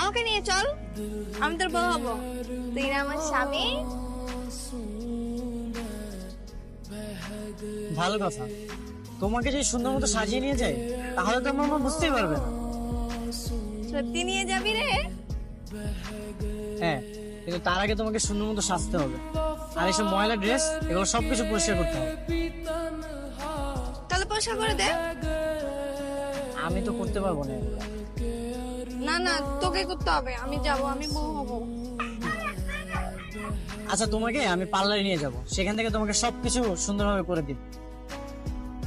আমাকে নিয়ে চল, আমি তোর বউ হবো, তুই না আমার স্বামী। ভালো কথা, তোমাকে যদি সুন্দর মতো সাজিয়ে নিয়ে যায় তাহলে তো আমার মা বুঝতেই পারবে না। সত্যি নিয়ে যাবি রে? হ্যাঁ, কিন্তু তার আগে তোমাকে সুন্দর মতো সাজতে হবে, আর এইসব ময়লা ড্রেস এগুলো সবকিছু পরিষ্কার করতে হবে। তাহলে পয়সা করে দে। আমি তো করতে পারবো না এগুলো। না না, তোকে করতে হবে, আমি যাব, আমি বউ হবো। আচ্ছা, তোমাকে আমি পার্লারে নিয়ে যাব, সেখান থেকে তোমাকে সবকিছু সুন্দরভাবে করে দিব।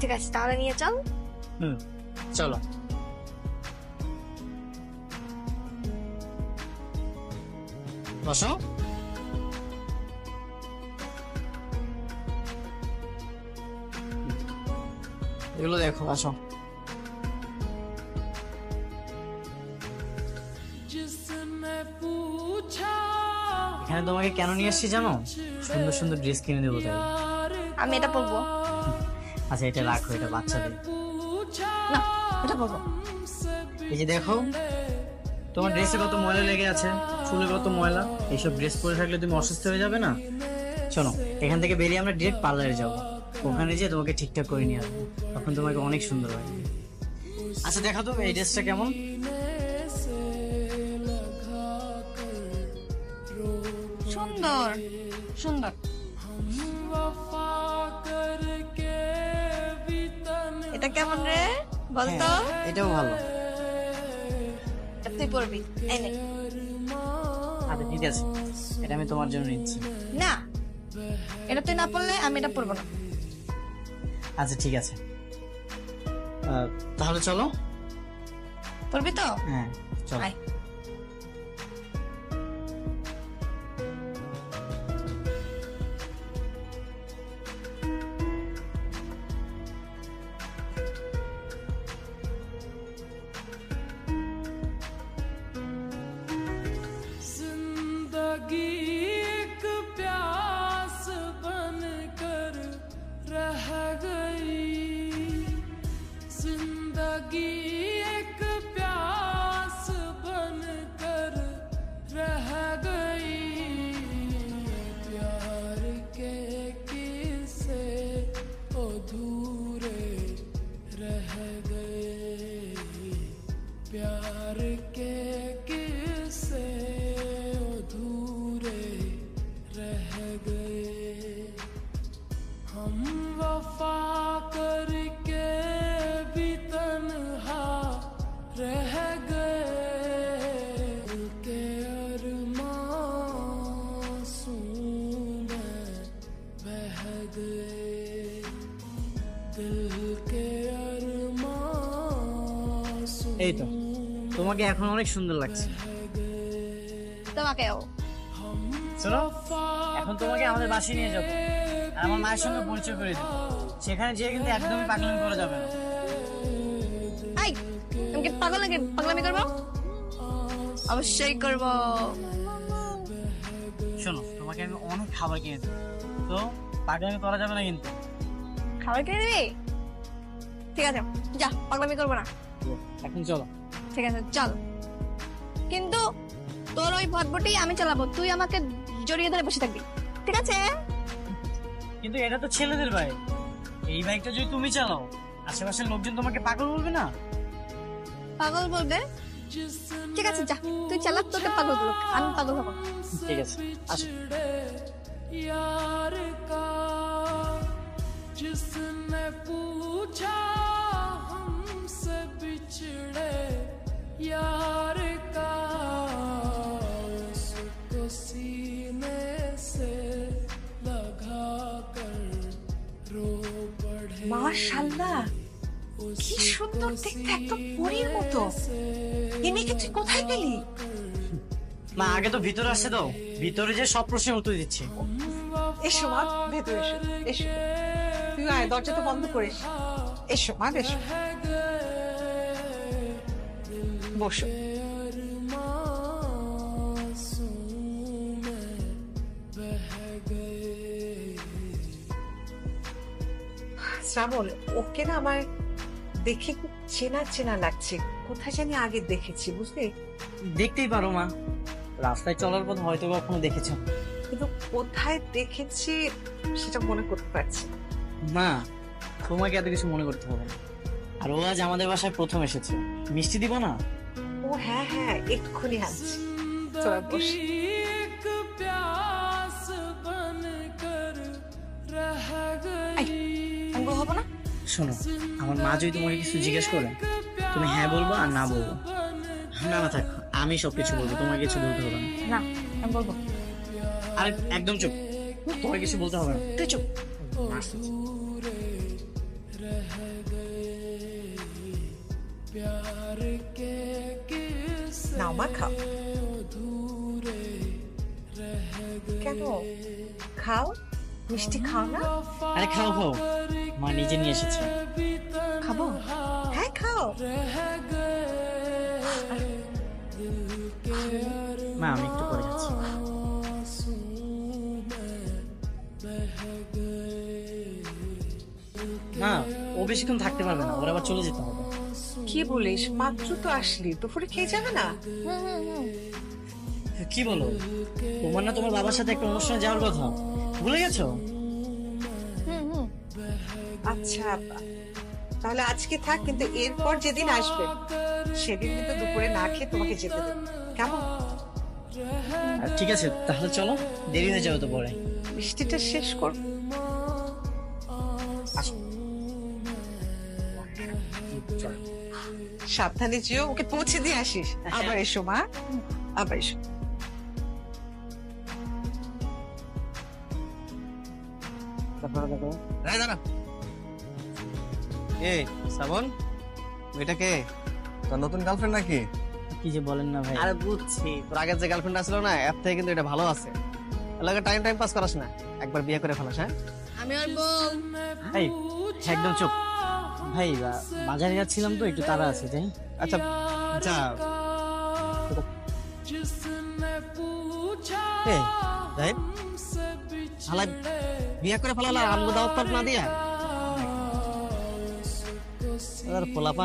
ঠিক আছে, তাহলে নিয়ে চল। চলো। বসো। এগুলো দেখো, আসো। এখানে তোমাকে কেন নিয়ে এসেছি জানো? সুন্দর সুন্দর ড্রেস কিনে দেবো তাই। আমি এটা পরবো। আচ্ছা, এটা রাখো, এটা বাচ্চাদের। না, এটা পরবো। এই যে দেখো, তোমার ড্রেসে কত ময়লা লেগে আছে, চুলে কত ময়লা, এইসব ড্রেস পরে থাকলে তুমি অসুস্থ হয়ে যাবে না? শোনো, এখান থেকে বেরিয়ে আমরা ডিরেক্ট পার্লারে যাবো, ওখানে যেয়ে তোমাকে ঠিকঠাক করে নিয়ে আসবো, তখন তোমাকে অনেক সুন্দর লাগবে। আচ্ছা দেখো তো এই ড্রেসটা কেমন। সুন্দর সুন্দর। এটা কেমন রে বলতো? হ্যাঁ, এটাও ভালো। তুই পরবি, এই নে। আচ্ছা ঠিক আছে, এটা আমি তোমার জন্য নিচ্ছি। না, এটা তুই না পরলে আমি এটা পরবো না। আচ্ছা ঠিক আছে, তাহলে চলো। পরবি তো? হ্যাঁ চলো। আয়। এই তো, তোমাকে এখন অনেক সুন্দর লাগছে। তোমাকেও। শোনো, এখন তোমাকে আমাদের বাসায় নিয়ে যাবো, আর আমার মায়ের সঙ্গে পরিচয় করে দেবো। সেখানে যেয়ে কিন্তু একদমই পাগলামি করা যাবে না। আই, তুমি কি পাগল নাকি? পাগলামি করবো? অবশ্যই করবো। শোনো, তোমাকে আমি অনেক খাবার কিনে দেবো, তো পাগলামি করা যাবে না কিন্তু। খাবার কিনে দিবি? ঠিক আছে, যা, পাগলামি করবো না। এখন চলো। ঠিক আছে চল, কিন্তু তোর ওই ভটভটি আমি চালাবো, তুই আমাকে জড়িয়ে ধরে বসে থাকবি, ঠিক আছে? কিন্তু এটা তো ছেলেদের বাইক, এই বাইকটা যদি তুমি চালাও আশেপাশের লোকজন তোমাকে পাগল বলবে না? পাগল বলবে? ঠিক আছে যা, তুই চালা, তোকে পাগল বলুক, আমি পাগল হবো। ঠিক আছে, আসো। মাশাআল্লাহ, কি সুন্দর দেখতে, একদম পরীর মতো। এই মেয়েকে তুই কোথায় পেলি? মা আগে তো ভিতরে আসছে, তো ভিতরে যে সব প্রশ্নের উত্তর দিচ্ছি। এসো মা, ভেতরে এসো, এসো। তুই আয়, দরজা তো বন্ধ করিস। এসো মা, এসো, বসো। শ্রাবণ, ওকে না আমার দেখে খুব চেনা চেনা লাগছে, কোথায় জানি আগে দেখেছি, বুঝলি? দেখতেই পারো মা, রাস্তায় চলার পথ হয়তো কখনো দেখেছো। কিন্তু কোথায় দেখেছি সেটা মনে করতে পারছি না। না, তোমাকে এত কিছু মনে করতে হবে না। আর ও আজ আমাদের বাসায় প্রথম এসেছে, মিষ্টি দিব না? ও হ্যাঁ হ্যাঁ, এক্ষুনি আনছি। তোরা বস। এই, আমি বউ হবো না? শোনো, আমার মা যদি তোমাকে কিছু জিজ্ঞেস করে তুমি হ্যাঁ বলবো আর না বলবো। না না থাক, আমি সবকিছু বলবো, তোমাকে কিছু বলতে হবে না। না, আমি বলবো। আরে একদম চুপ, তোমাকে কিছু বলতে হবে না। তুই চুপ। নাও মা, খাও। কেন খাও, মিষ্টি খাও না? আরে খাও খাও, মা নিজে নিয়ে এসেছে। খাবো? হ্যাঁ খাও। মা আমি একটু পরে যাচ্ছি। না, ও বেশিক্ষণ থাকতে পারবে না, ওর আবার চলে যেতে হবে। কি বলিস, মাত্র তো আসলি, দুপুরে খেয়ে যাবে না? কি বলো, তোমার না তোমার বাবার সাথে একটা অনুষ্ঠানে যাওয়ার কথা, ভুলে গেছো? আচ্ছা, তাহলে আজকে থাক, কিন্তু এরপর যেদিন আসবে সেদিন কিন্তু দুপুরে না খেয়ে তোমাকে যেতে দেবে, কেমন? ঠিক আছে, তাহলে চলো, দেরি হয়ে যাবে তো পরে। মিষ্টিটা শেষ কর। আসো। সাবধানে যেও, ওকে পৌঁছে দিয়ে আসিস। আবার এসো মা, আবার এসো। এই দাঁড়া। এ শ্রাবণ, এটা কে? তোর নতুন গার্লফ্রেন্ড নাকি? কি যে বলেন না ভাই। আরে বুঝছি, তোর আগের যে গার্লফ্রেন্ড ছিল না, এর থেকে কিন্তু এটা ভালো আছে। এলাকা টাইম পাস করাস না, একবার বিয়ে করে ফেলাস। হ্যাঁ আমি ওর বউ। এই, একদম চুপ। ভাই বাজারে যাচ্ছিলাম তো, একটু তাড়া আছে, তাই। আচ্ছা যা। এই যাই, শালা বিয়ে করে ফেলালা, আমগো দাওয়াত পাক না দিয়া। আর পোলাপা